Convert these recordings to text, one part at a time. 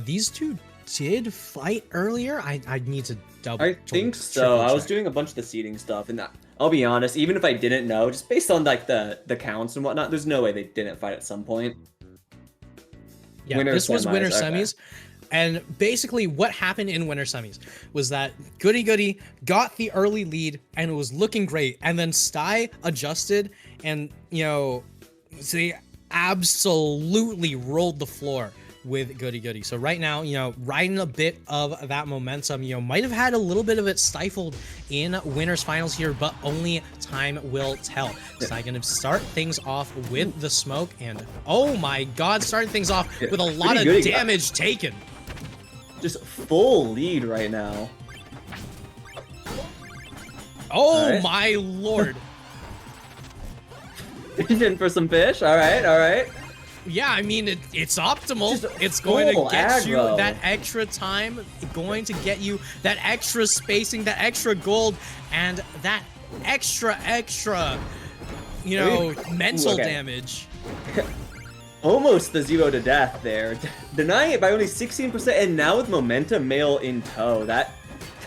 These two did fight earlier. I need to double. I think so. I was doing a bunch of the seeding stuff, and I'll be honest, even if I didn't know, just based on like the counts and whatnot, there's no way they didn't fight at some point. Yeah, this was winter semis. And basically what happened in winter semis was that Ghoodyghoody got the early lead and it was looking great. And then Sty adjusted and, you know, they absolutely rolled the floor with Ghoodyghoody. So right now, you know, riding a bit of that momentum, you know, might have had a little bit of it stifled in winners finals here, but only time will tell. Sty gonna start things off with the smoke and oh my god, starting things off with a lot of damage taken. Just full lead right now. Oh right. My lord. In for some fish. All right, all right. Yeah, I mean, it's optimal. It's going to get you that extra time, going to get you that extra spacing, that extra gold, and that extra, you know, mental damage. Almost the 0 to death there. Denying it by only 16%, and now with momentum mail in tow. That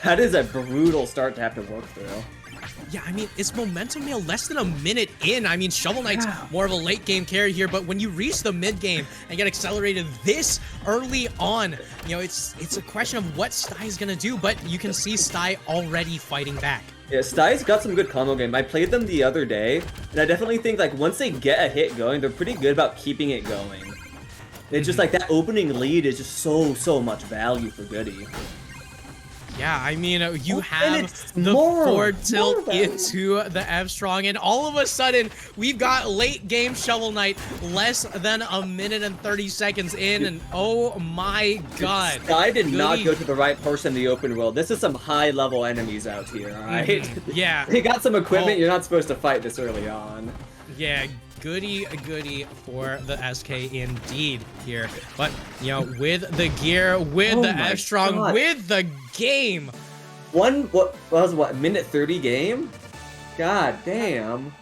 is a brutal start to have to work through. Yeah, I mean, it's momentum mail less than a minute in. I mean, Shovel Knight's more of a late game carry here, but when you reach the mid game and get accelerated this early on, you know, it's a question of what Sty's gonna do, but you can see Sty already fighting back. Yeah, Sty's got some good combo game. I played them the other day, and I definitely think, like, once they get a hit going, they're pretty good about keeping it going. It's just like that opening lead is just so much value for Goody. Yeah, I mean, you have the forward tilt into the F strong, and all of a sudden, we've got late game Shovel Knight less than a minute and 30 seconds in, and oh my god. Sty did not go to the right person in the open world. This is some high level enemies out here, alright? Yeah. They got some equipment, you're not supposed to fight this early on. Yeah, goody for the SK indeed here. But, you know, with the gear, with the F-Strong, with the game. What was minute 30 game? God damn.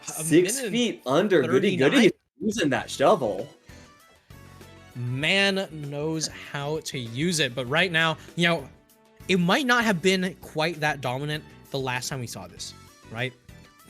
6 feet under Ghoodyghoody using that shovel. Man knows how to use it. But right now, you know, it might not have been quite that dominant the last time we saw this, right?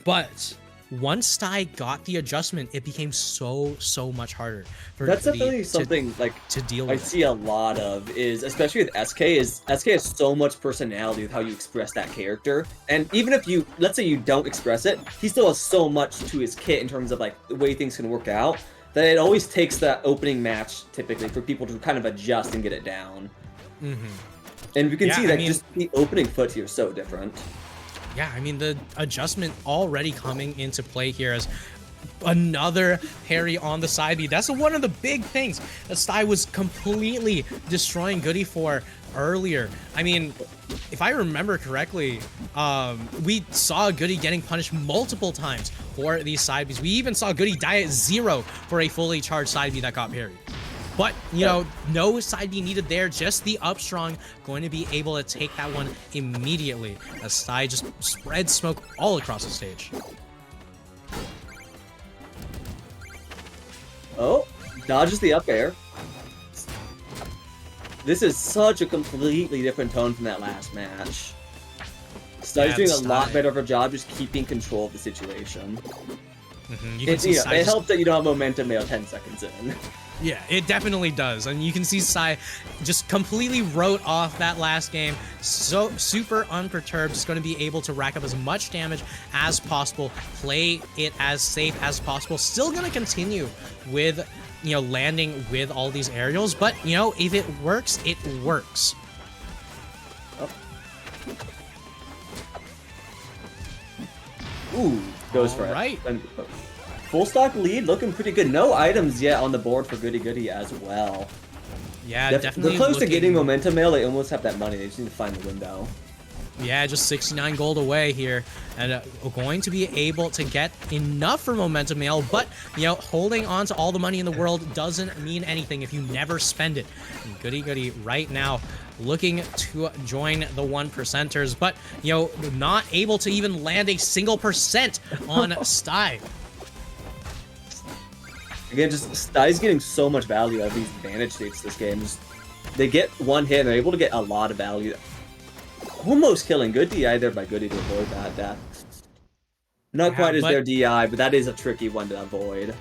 But once Sty got the adjustment, it became so much harder for that's definitely something to deal with. I see a lot of is, especially with SK, SK has so much personality with how you express that character. And even if you, let's say you don't express it, he still has so much to his kit in terms of like the way things can work out, that it always takes that opening match typically for people to kind of adjust and get it down. And you can see that just the opening foot here is so different. Yeah, I mean, the adjustment already coming into play here as another parry on the side B. That's one of the big things that Sty was completely destroying Goody for earlier. I mean, if I remember correctly, we saw Goody getting punished multiple times for these side Bs. We even saw Goody die at 0 for a fully charged side B that got parried. But, you know, no side B needed there, just the up strong going to be able to take that one immediately as Sty just spreads smoke all across the stage. Oh, dodges the up air. This is such a completely different tone from that last match. Sty's doing a lot better of a job just keeping control of the situation. It helps that you don't have momentum mail 10 seconds in. Yeah, it definitely does. And you can see Sty just completely wrote off that last game. So super unperturbed, just going to be able to rack up as much damage as possible, play it as safe as possible. Still going to continue with, you know, landing with all these aerials. But, you know, if it works, it works. Ooh, goes for it. Right. Full stock lead, looking pretty good. No items yet on the board for Ghoodyghoody as well. Yeah, definitely. They're close to getting momentum mail. They almost have that money. They just need to find the window. Yeah, just 69 gold away here, and going to be able to get enough for momentum mail, but, you know, holding on to all the money in the world doesn't mean anything if you never spend it. And Ghoodyghoody right now looking to join the 1%ers, but, you know, not able to even land a single % on Sty. Again, just Stai's getting so much value out of these advantage states this game. Just, they get one hit and they're able to get a lot of value. Almost killing. Good DI there by Goody to avoid that death. Not quite as their DI, but that is a tricky one to avoid.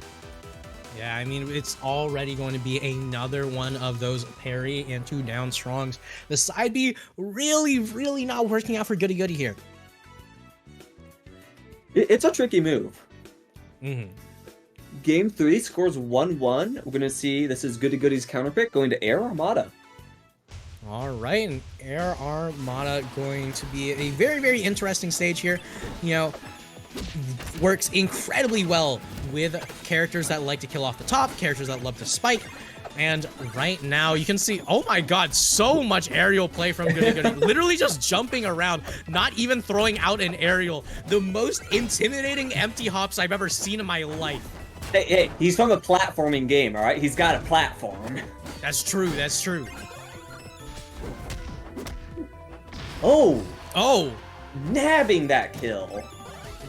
Yeah, I mean, it's already going to be another one of those parry and 2 down strongs. The side B really, really not working out for Ghoodyghoody here. It's a tricky move. Mm-hmm. Game 3 scores 1-1. We're going to see this is Goodygoody's counter pick going to Air Armada. All right, and Air Armada going to be a very, very interesting stage here. You know, works incredibly well with characters that like to kill off the top, characters that love to spike. And right now you can see, oh my god, so much aerial play from Ghoodyghoody. Literally just jumping around, not even throwing out an aerial. The most intimidating empty hops I've ever seen in my life. Hey, he's from a platforming game, all right? He's got a platform. That's true, that's true. Oh, nabbing that kill.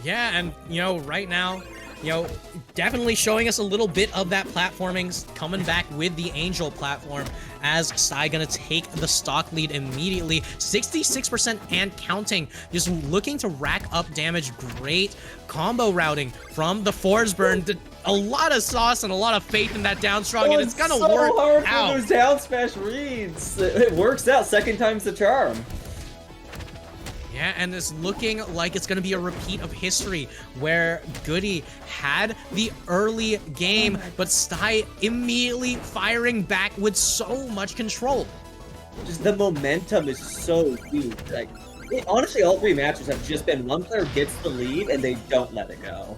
Yeah, and, you know, right now, you know, definitely showing us a little bit of that platforming, coming back with the Angel platform as Stai gonna take the stock lead immediately. 66% and counting, just looking to rack up damage. Great combo routing from the Forsburn. A lot of sauce and a lot of faith in that down strong, and it's gonna work hard out. For those down smash reads. It works out. Second time's the charm. Yeah, and it's looking like it's going to be a repeat of history where Goody had the early game, but Stai immediately firing back with so much control. Just the momentum is so huge. Like, honestly, all 3 matches have just been one player gets the lead and they don't let it go.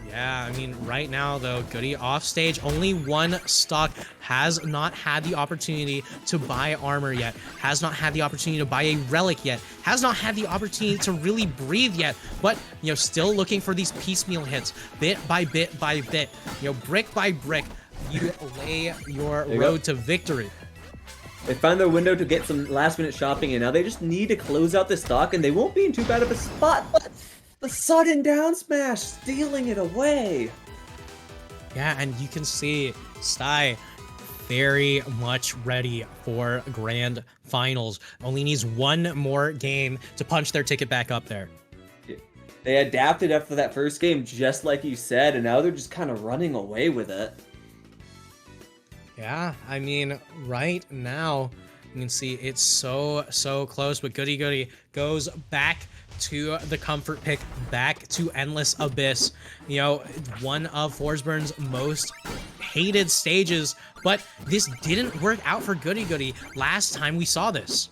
Yeah, I mean, right now, though, Goody off stage, only 1 stock, has not had the opportunity to buy armor yet, has not had the opportunity to buy a relic yet, has not had the opportunity to really breathe yet, but, you know, still looking for these piecemeal hits, bit by bit by bit, you know, brick by brick, you lay your road to victory. They found their window to get some last-minute shopping, and now they just need to close out the stock, and they won't be in too bad of a spot, but the sudden down smash, stealing it away. Yeah, and you can see Stai very much ready for grand finals. Only needs 1 more game to punch their ticket back up there. They adapted after that first game, just like you said, and now they're just kind of running away with it. Yeah, I mean, right now, you can see it's so close, but Ghoodyghoody goes back to the comfort pick, back to Endless Abyss. You know, one of Forsburn's most hated stages, but this didn't work out for Ghoodyghoody last time we saw this.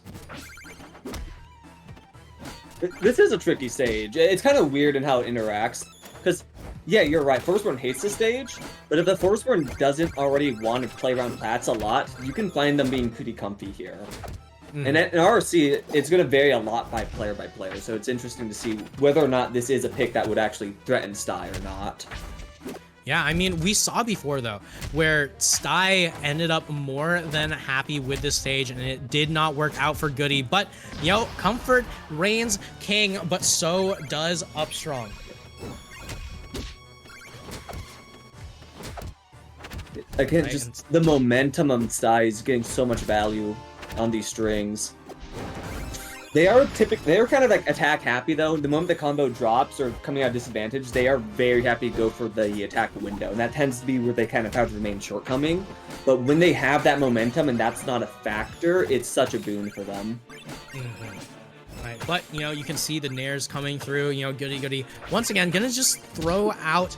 This is a tricky stage. It's kind of weird in how it interacts, because, yeah, you're right, Forsburn hates the stage, but if the Forsburn doesn't already want to play around plats a lot, you can find them being pretty comfy here. And in RRC, it's going to vary a lot by player, so it's interesting to see whether or not this is a pick that would actually threaten Stai or not. Yeah, I mean, we saw before, though, where Stai ended up more than happy with this stage, and it did not work out for Goody. But, you know, comfort reigns king, but so does Upstrong. Again, just the momentum on Stai is getting so much value on these strings. They are kind of like attack happy though. The moment the combo drops or coming out disadvantage, they are very happy to go for the attack window, and that tends to be where they kind of have to remain shortcoming. But when they have that momentum and that's not a factor, it's such a boon for them. Right, but you know, you can see the nairs coming through. You know, Ghoodyghoody once again gonna just throw out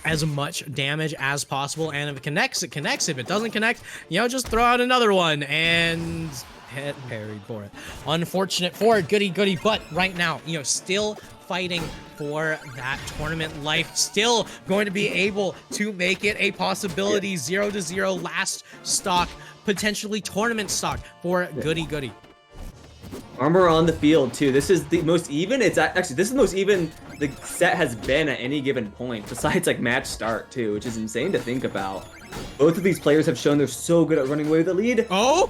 as much damage as possible, and if it connects, it connects. If it doesn't connect, you know, just throw out another one and hit parried for it. Unfortunate for Ghoodyghoody, but right now, you know, still fighting for that tournament life, still going to be able to make it a possibility. 0-0 last stock, potentially tournament stock for Ghoodyghoody. Armor on the field too. This is the most even. It's actually, this is the most even the set has been at any given point, besides like match start too, which is insane to think about. Both of these players have shown they're so good at running away with the lead. Oh!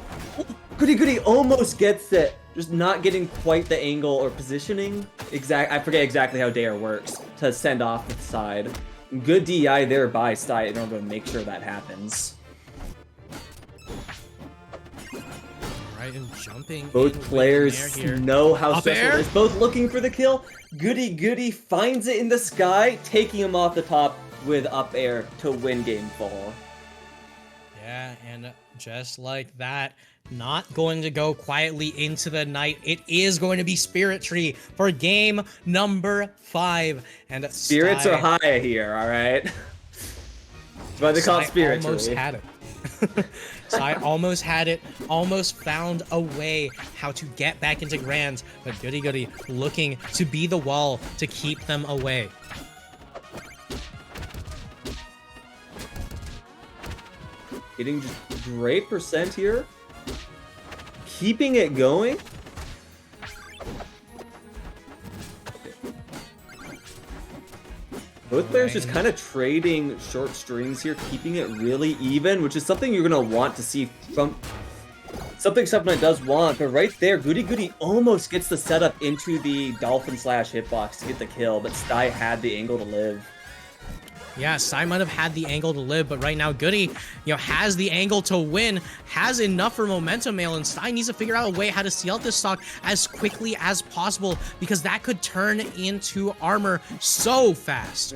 Ghoodyghoody almost gets it, just not getting quite the angle or positioning. I forget exactly how Dare works to send off the side. Good DI there by Sty in order to make sure that happens. Right, and jumping. Both players know how stressful it is. Both looking for the kill. Ghoodyghoody finds it in the sky, taking him off the top with up air to win game 4. Yeah, and just like that, not going to go quietly into the night. It is going to be Spirit Tree for game number 5. And spirits are high here, all right? That's why they call it Spirit Tree. Almost had it. So I almost had it, almost found a way how to get back into Grands, but Ghoodyghoody looking to be the wall to keep them away. Getting just great percent here. Keeping it going. Both players just kind of trading short strings here, keeping it really even, which is something you're going to want to see from... Something Subknight does want, but right there, Ghoodyghoody almost gets the setup into the Dolphin / hitbox to get the kill, but Sty had the angle to live. Yeah, Sty might have had the angle to live, but right now Goody, has the angle to win, has enough for momentum mail, and Sty needs to figure out a way how to seal out this stock as quickly as possible, because that could turn into armor so fast.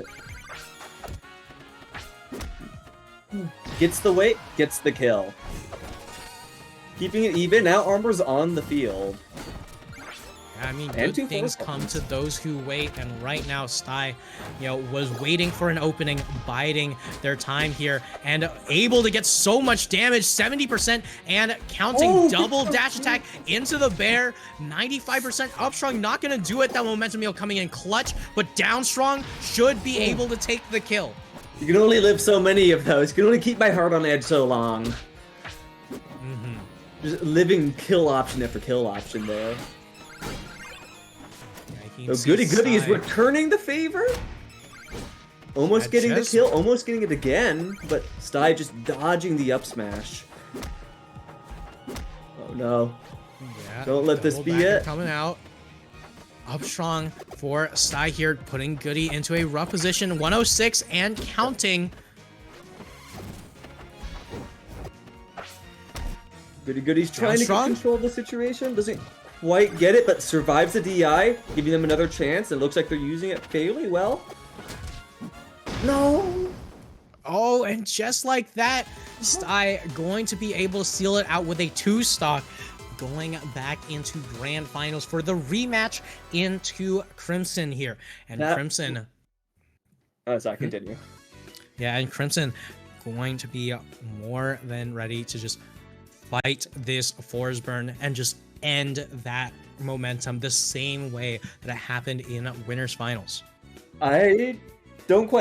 Gets the weight, gets the kill. Keeping it even, now armor's on the field. I mean, good things come to those who wait, and right now Sty, was waiting for an opening, biding their time here, and able to get so much damage, 70%, and counting double dash attack into the bear, 95% up strong, not gonna do it, that momentum meal coming in clutch, but down strong should be able to take the kill. You can only live so many of those, you can only keep my heart on edge so long. Just living kill option after kill option there. So Ghoodyghoody is returning the favor. Almost getting the kill, almost getting it again, but Sty just dodging the up smash. Oh no. Yeah, don't let this be it. Coming out. Up strong for Sty here, putting Goody into a rough position. 106 and counting. Goodygoody's trying to control the situation. Doesn't quite get it, but survives the DI, giving them another chance. It looks like they're using it fairly well. No! Oh, and just like that, Sty going to be able to seal it out with a 2-stock, going back into Grand Finals for the rematch into Crimson here. And Crimson... Oh, sorry, continue. Yeah, and Crimson going to be more than ready to just fight this Forsburn and just end that momentum the same way that it happened in Winners Finals. I don't quite